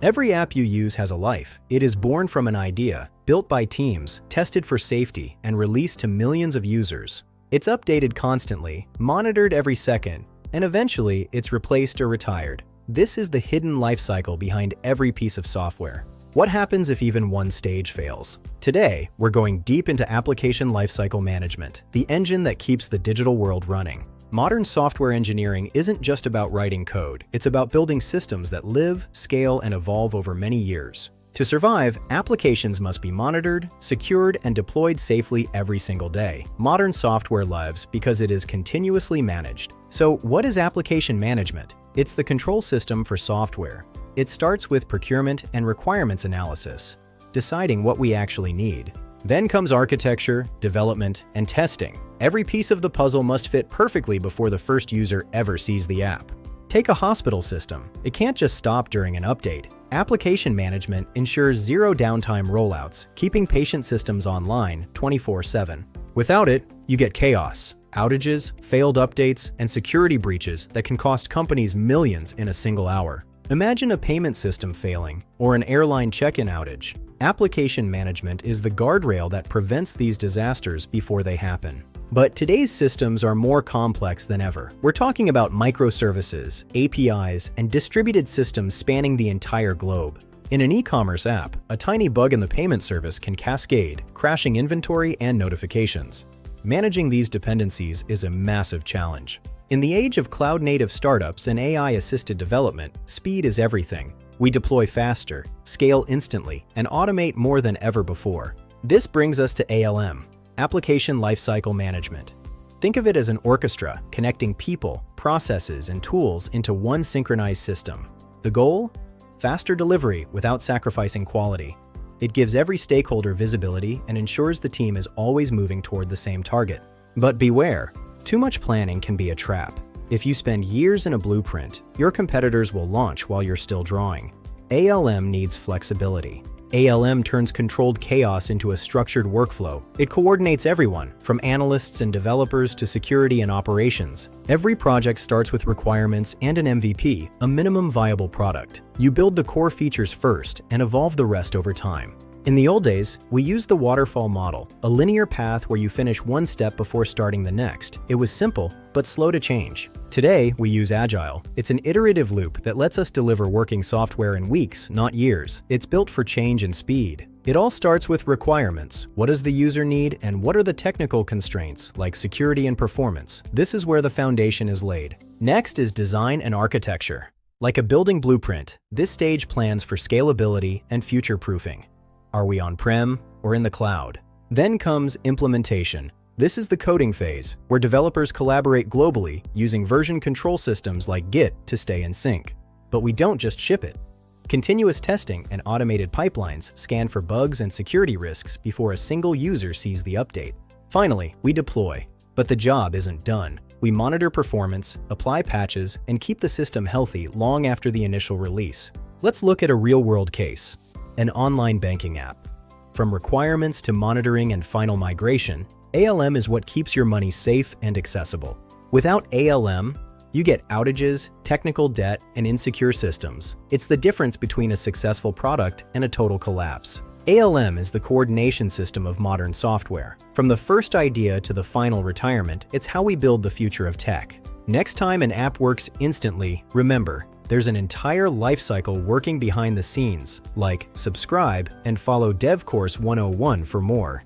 Every app you use has a life. It is born from an idea, built by teams, tested for safety, and released to millions of users. It's updated constantly, monitored every second, and eventually it's replaced or retired. This is the hidden life cycle behind every piece of software. What happens if even one stage fails? Today, we're going deep into Application Lifecycle Management, the engine that keeps the digital world running. Modern software engineering isn't just about writing code, it's about building systems that live, scale, and evolve over many years. To survive, applications must be monitored, secured, and deployed safely every single day. Modern software lives because it is continuously managed. So, what is application management? It's the control system for software. It starts with procurement and requirements analysis, deciding what we actually need. Then comes architecture, development, and testing. Every piece of the puzzle must fit perfectly before the first user ever sees the app. Take a hospital system. It can't just stop during an update. Application management ensures zero downtime rollouts, keeping patient systems online 24/7. Without it, you get chaos, outages, failed updates, and security breaches that can cost companies millions in a single hour. Imagine a payment system failing or an airline check-in outage. Application management is the guardrail that prevents these disasters before they happen. But today's systems are more complex than ever. We're talking about microservices, APIs, and distributed systems spanning the entire globe. In an e-commerce app, a tiny bug in the payment service can cascade, crashing inventory and notifications. Managing these dependencies is a massive challenge. In the age of cloud-native startups and AI-assisted development, speed is everything. We deploy faster, scale instantly, and automate more than ever before. This brings us to ALM, Application Lifecycle Management. Think of it as an orchestra connecting people, processes, and tools into one synchronized system. The goal? Faster delivery without sacrificing quality. It gives every stakeholder visibility and ensures the team is always moving toward the same target. But beware, too much planning can be a trap. If you spend years in a blueprint, your competitors will launch while you're still drawing. ALM needs flexibility. ALM turns controlled chaos into a structured workflow. It coordinates everyone, from analysts and developers to security and operations. Every project starts with requirements and an MVP, a minimum viable product. You build the core features first and evolve the rest over time. In the old days, we used the waterfall model, a linear path where you finish one step before starting the next. It was simple, but slow to change. Today, we use Agile. It's an iterative loop that lets us deliver working software in weeks, not years. It's built for change and speed. It all starts with requirements. What does the user need, and what are the technical constraints, like security and performance? This is where the foundation is laid. Next is design and architecture. Like a building blueprint, this stage plans for scalability and future-proofing. Are we on-prem or in the cloud? Then comes implementation. This is the coding phase, where developers collaborate globally using version control systems like Git to stay in sync. But we don't just ship it. Continuous testing and automated pipelines scan for bugs and security risks before a single user sees the update. Finally, we deploy. But the job isn't done. We monitor performance, apply patches, and keep the system healthy long after the initial release. Let's look at a real-world case. An online banking app. From requirements to monitoring and final migration, ALM is what keeps your money safe and accessible. Without ALM, you get outages, technical debt, and insecure systems. It's the difference between a successful product and a total collapse. ALM is the coordination system of modern software. From the first idea to the final retirement, it's how we build the future of tech. Next time an app works instantly, remember, there's an entire lifecycle working behind the scenes, like subscribe and follow Dev Course 101 for more.